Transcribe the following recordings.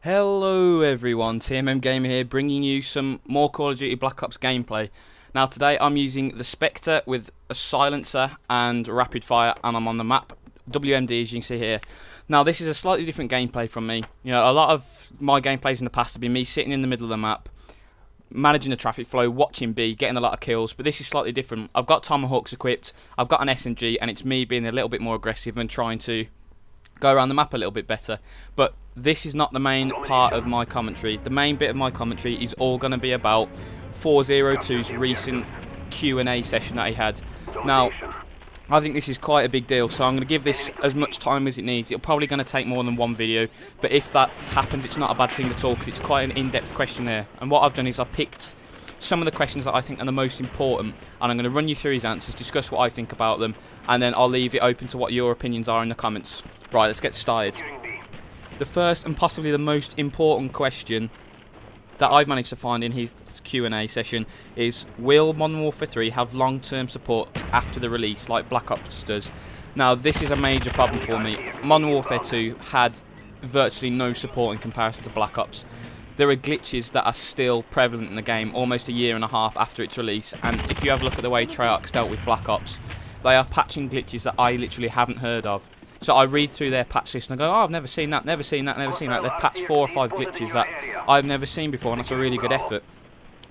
Hello everyone, TMMgamer here, bringing you some more Call of Duty Black Ops gameplay. Now today I'm using the Spectre with a silencer and rapid fire, and I'm on the map WMD, as you can see here. Now this is a slightly different gameplay from me. You know, a lot of my gameplays in the past have been me sitting in the middle of the map, managing the traffic flow, watching B, getting a lot of kills, but this is slightly different. I've got Tomahawks equipped, I've got an SMG, and it's me being a little bit more aggressive and trying to go around the map a little bit better. But this is not the main part of my commentary. The main bit of my commentary is all going to be about 402's recent Q&A session that he had. Now, I think this is quite a big deal, so I'm going to give this as much time as it needs. It's probably going to take more than one video, but if that happens, it's not a bad thing at all, because it's quite an in-depth questionnaire. And what I've done is I've picked some of the questions that I think are the most important, and I'm going to run you through his answers, discuss what I think about them, and then I'll leave it open to what your opinions are in the comments. Right, let's get started. The first and possibly the most important question that I've managed to find in his Q&A session is, will Modern Warfare 3 have long-term support after the release like Black Ops does? Now, this is a major problem for me. Modern Warfare 2 had virtually no support in comparison to Black Ops. There are glitches that are still prevalent in the game almost a year and a half after its release, and if you have a look at the way Treyarch's dealt with Black Ops, they are patching glitches that I literally haven't heard of. So I read through their patch list and I go, oh, I've never seen that, never seen that, never seen that. They've patched 4 or 5 glitches that I've never seen before, and that's a really good effort.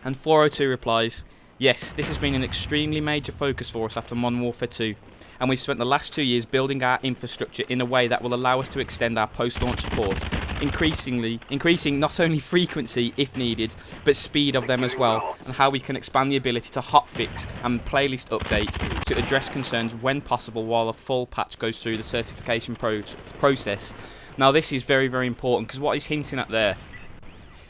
And 402 replies, yes, this has been an extremely major focus for us after Modern Warfare 2, and we've spent the last 2 years building our infrastructure in a way that will allow us to extend our post-launch support, increasing not only frequency if needed, but speed of them as well, and how we can expand the ability to hotfix and playlist update to address concerns when possible while a full patch goes through the certification process. Now this is very, very important, because what he's hinting at there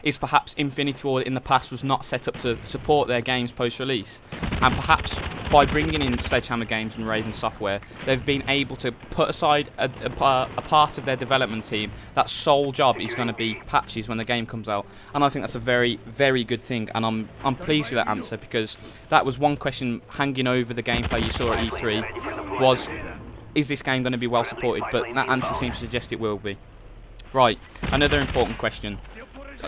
is perhaps Infinity Ward in the past was not set up to support their games post-release, and perhaps by bringing in Sledgehammer Games and Raven Software, they've been able to put aside a part of their development team that sole job is going to be patches when the game comes out, and I think that's a very, very good thing, and I'm pleased with that answer, because that was one question hanging over the gameplay you saw at E3, was, is this game going to be well supported? But that answer seems to suggest it will be. Right, another important question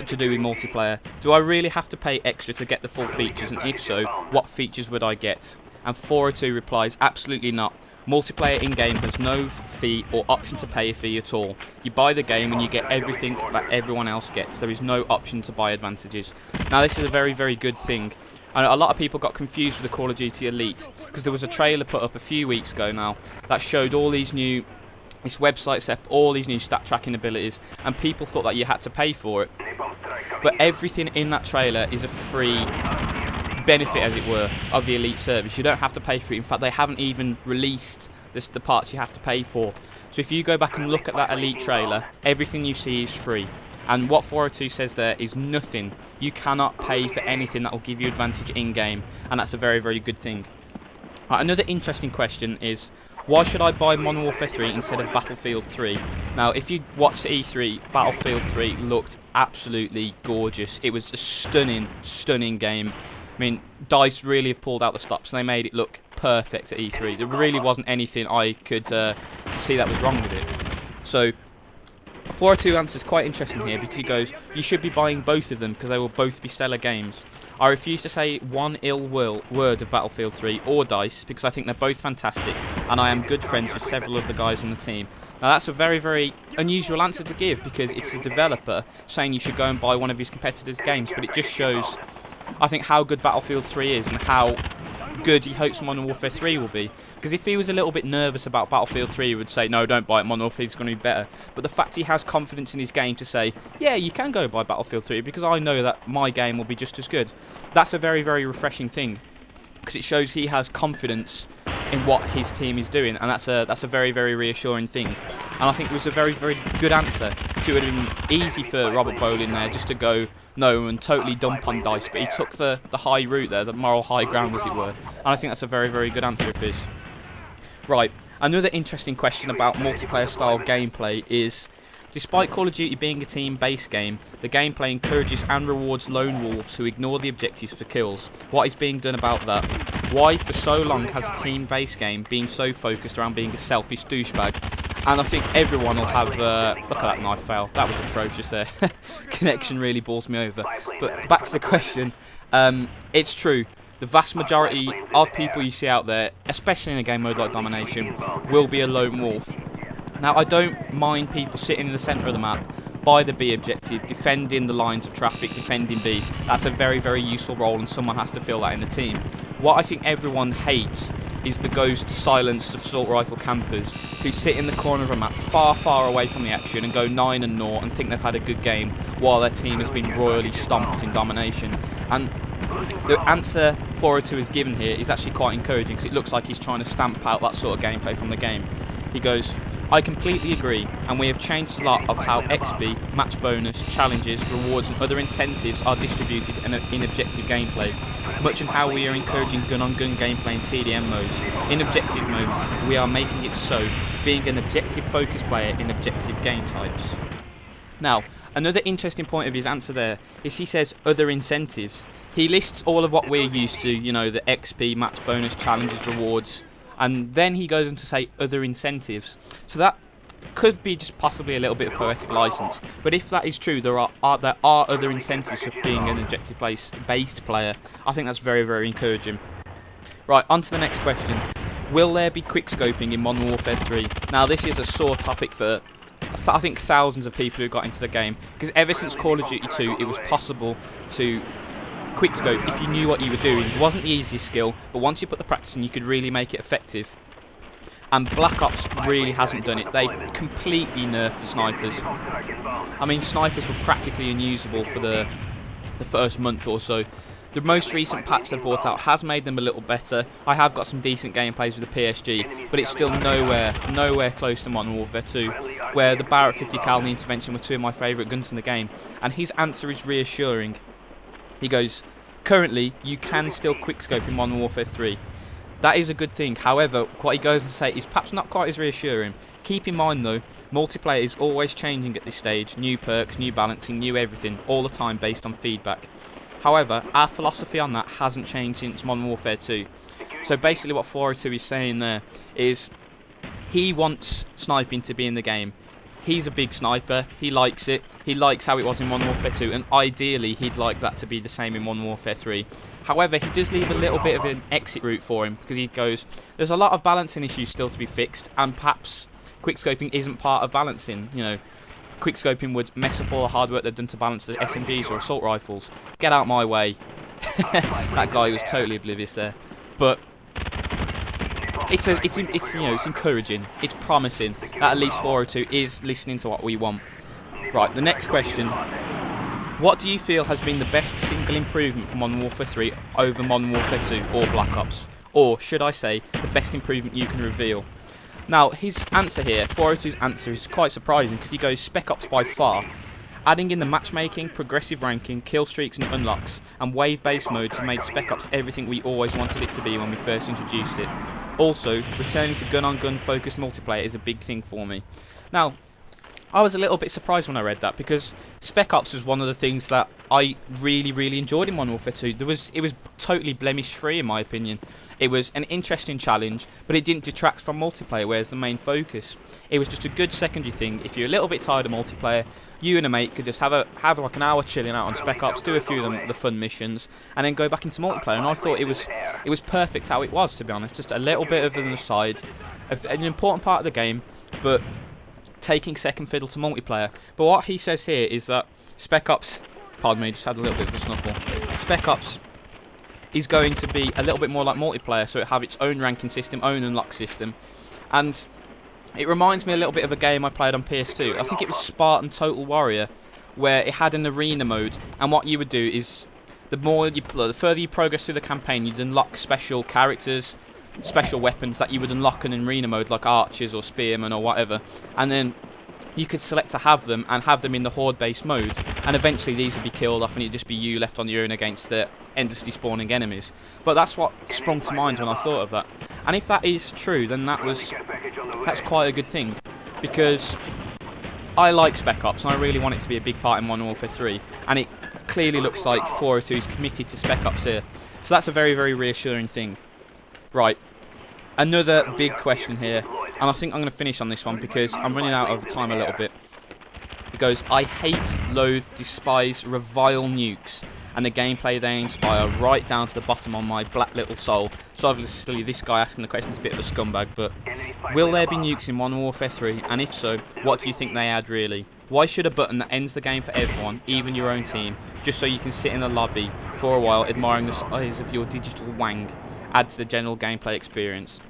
to do with multiplayer. Do I really have to pay extra to get the full features, and if so, what features would I get? And 402 replies, absolutely not. Multiplayer in-game has no fee or option to pay a fee at all. You buy the game and you get everything that everyone else gets. There is no option to buy advantages. Now this is a very, very good thing. And a lot of people got confused with the Call of Duty Elite, because there was a trailer put up a few weeks ago now that showed all these new, this website set up all these new stat tracking abilities, and people thought that you had to pay for it. But everything in that trailer is a free benefit, as it were, of the Elite service. You don't have to pay for it. In fact, they haven't even released the parts you have to pay for. So if you go back and look at that Elite trailer, everything you see is free. And what 402 says there is nothing. You cannot pay for anything that will give you advantage in-game, and that's a very, very good thing. Right, another interesting question is, why should I buy Modern Warfare 3 instead of Battlefield 3? Now, if you watched E3, Battlefield 3 looked absolutely gorgeous. It was a stunning, stunning game. I mean, DICE really have pulled out the stops, and they made it look perfect at E3. There really wasn't anything I could see that was wrong with it. So 402 answers quite interesting here, because he goes, you should be buying both of them because they will both be stellar games. I refuse to say one ill word of Battlefield 3 or DICE, because I think they're both fantastic, and I am good friends with several of the guys on the team. Now that's a very, very unusual answer to give, because it's a developer saying you should go and buy one of his competitors' games, but it just shows, I think, how good Battlefield 3 is and how good he hopes Modern Warfare 3 will be. Because if he was a little bit nervous about Battlefield 3, he would say, no, don't buy it, Modern Warfare is going to be better. But the fact he has confidence in his game to say, yeah, you can go buy Battlefield 3 because I know that my game will be just as good, that's a very, very refreshing thing, because it shows he has confidence in what his team is doing, and that's a very, very reassuring thing. And I think it was a very, very good answer. It would have been easy for Robert Bowling there just to go no and totally dump on DICE, but he took the high route there, the moral high ground, as it were, and I think that's a very, very good answer of his. Right, another interesting question about multiplayer style gameplay is, despite Call of Duty being a team-based game, the gameplay encourages and rewards lone wolves who ignore the objectives for kills. What is being done about that? Why for so long has a team-based game been so focused around being a selfish douchebag And I think everyone will have... look at that knife fail. That was atrocious there. Connection really balls me over. But back to the question. It's true. The vast majority of people you see out there, especially in a game mode like Domination, will be a lone wolf. Now, I don't mind people sitting in the centre of the map by the B objective, defending the lines of traffic, defending B. That's a very, very useful role, and someone has to fill that in the team. What I think everyone hates is the ghost silenced assault rifle campers who sit in the corner of a map far, far away from the action and go 9-0 and think they've had a good game while their team has been royally stomped in Domination. And the answer 402 is given here is actually quite encouraging, because it looks like he's trying to stamp out that sort of gameplay from the game. He goes, I completely agree, and we have changed a lot of how XP, match bonus, challenges, rewards and other incentives are distributed in objective gameplay, much in how we are encouraging gun-on-gun gameplay in TDM modes. In objective modes, we are making it so, being an objective-focused player in objective game types. Now, another interesting point of his answer there is he says other incentives. He lists all of what we're used to, you know, the XP, match bonus, challenges, rewards, and then he goes on to say other incentives. So that could be just possibly a little bit of poetic license, but if that is true, there are other incentives for being an objective-based player. I think that's very, very encouraging. Right, on to the next question. Will there be quickscoping in Modern Warfare 3? Now, this is a sore topic for I think thousands of people who got into the game, because ever since Call of Duty 2 it was possible to quickscope if you knew what you were doing. It wasn't the easiest skill, but once you put the practice in, you could really make it effective. And Black Ops really hasn't done it. They completely nerfed the snipers. I mean, snipers were practically unusable for the first month or so. The most recent patch they've brought out has made them a little better. I have got some decent gameplays with the PSG, but it's still nowhere close to Modern Warfare 2, where the Barrett 50 cal and the Intervention were two of my favourite guns in the game. And his answer is reassuring. He goes, currently, you can still quickscope in Modern Warfare 3. That is a good thing. However, what he goes on to say is perhaps not quite as reassuring. Keep in mind though, multiplayer is always changing at this stage. New perks, new balancing, new everything, all the time based on feedback. However, our philosophy on that hasn't changed since Modern Warfare 2. So basically what 402 is saying there is he wants sniping to be in the game. He's a big sniper, he likes it, he likes how it was in Modern Warfare 2, and ideally he'd like that to be the same in Modern Warfare 3. However, he does leave a little bit of an exit route for him, because he goes, there's a lot of balancing issues still to be fixed, and perhaps quickscoping isn't part of balancing. You know, quickscoping would mess up all the hard work they've done to balance the SMGs or assault rifles. Get out my way. That guy was totally oblivious there. But it's encouraging. It's promising that at least 402 is listening to what we want. Right, the next question. What do you feel has been the best single improvement for Modern Warfare 3 over Modern Warfare 2 or Black Ops? Or, should I say, the best improvement you can reveal? Now, his answer here, 402's answer, is quite surprising, because he goes Spec Ops by far. Adding in the matchmaking, progressive ranking, kill streaks and unlocks, and wave-based modes have made Spec Ops everything we always wanted it to be when we first introduced it. Also, returning to gun-on-gun focused multiplayer is a big thing for me. Now, I was a little bit surprised when I read that, because Spec Ops was one of the things that I really enjoyed in Modern Warfare 2. It was totally blemish-free in my opinion. It was an interesting challenge, but it didn't detract from multiplayer, whereas the main focus. It was just a good secondary thing. If you're a little bit tired of multiplayer, you and a mate could just have like an hour chilling out on Spec Ops, do a few of the fun missions, and then go back into multiplayer. And I thought it was perfect how it was, to be honest. Just a little bit of an aside, an important part of the game, but taking second fiddle to multiplayer. But what he says here is that Spec Ops, pardon me, just had a little bit of a snuffle. Spec Ops is going to be a little bit more like multiplayer, so it'll have its own ranking system, own unlock system, and it reminds me a little bit of a game I played on PS2. I think it was Spartan Total Warrior, where it had an arena mode, and what you would do is the further you progress through the campaign, you'd unlock special characters, special weapons that you would unlock in an arena mode, like archers or spearmen or whatever, and then you could select to have them and have them in the horde-based mode, and eventually these would be killed off and it'd just be you left on your own against the endlessly spawning enemies. But that's what sprung to mind when I thought of that. And if that is true, then that's quite a good thing, because I like Spec Ops and I really want it to be a big part in Modern Warfare 3, and it clearly looks like 402 is committed to Spec Ops here. So that's a very reassuring thing. Right. Another big question here, and I think I'm going to finish on this one because I'm running out of time a little bit. It goes, I hate, loathe, despise, revile nukes and the gameplay they inspire right down to the bottom of my black little soul. So obviously this guy asking the question is a bit of a scumbag, but will there be nukes in Modern Warfare 3? And if so, what do you think they add really? Why should a button that ends the game for everyone, even your own team, just so you can sit in the lobby for a while admiring the size of your digital wang, add to the general gameplay experience?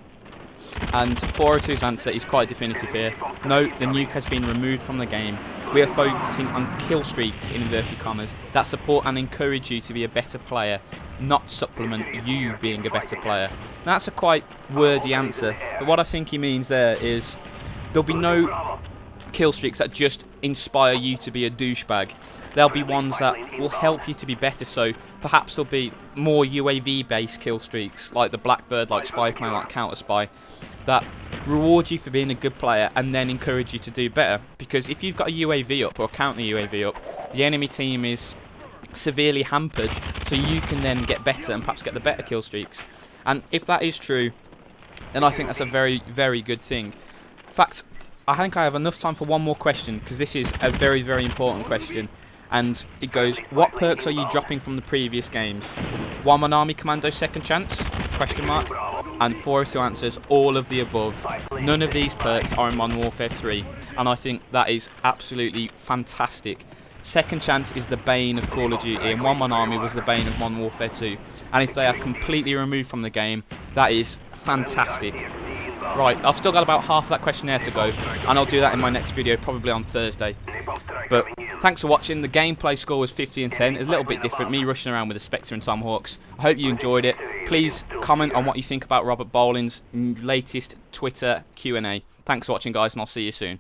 And 402's answer is quite definitive here. No, the nuke has been removed from the game. We are focusing on kill streaks, in inverted commas, that support and encourage you to be a better player, not supplement you being a better player. Now, that's a quite wordy answer, but what I think he means there is there'll be no kill streaks that just inspire you to be a douchebag. There'll be ones that will help you to be better, so perhaps there'll be more UAV based kill streaks like the Blackbird, like Spy Plane, like Counter Spy, that reward you for being a good player and then encourage you to do better. Because if you've got a UAV up or a counter UAV up, the enemy team is severely hampered, so you can then get better and perhaps get the better kill streaks. And if that is true, then I think that's a very, very good thing. In fact, I think I have enough time for one more question, because this is a very, very important question. And it goes, what perks are you dropping from the previous games? One Man Army Commando Second Chance? Question mark. And 402 answers all of the above. None of these perks are in Modern Warfare 3, and I think that is absolutely fantastic. Second Chance is the bane of Call of Duty, and One Man Army was the bane of Modern Warfare 2. And if they are completely removed from the game, that is fantastic. Right, I've still got about half of that questionnaire to go, and I'll do that in my next video, probably on Thursday. But thanks for watching. The gameplay score was 50 and 10, a little bit different, me rushing around with the Spectre and Tomahawks. I hope you enjoyed it. Please comment on what you think about Robert Bowling's latest Twitter Q&A. Thanks for watching, guys, and I'll see you soon.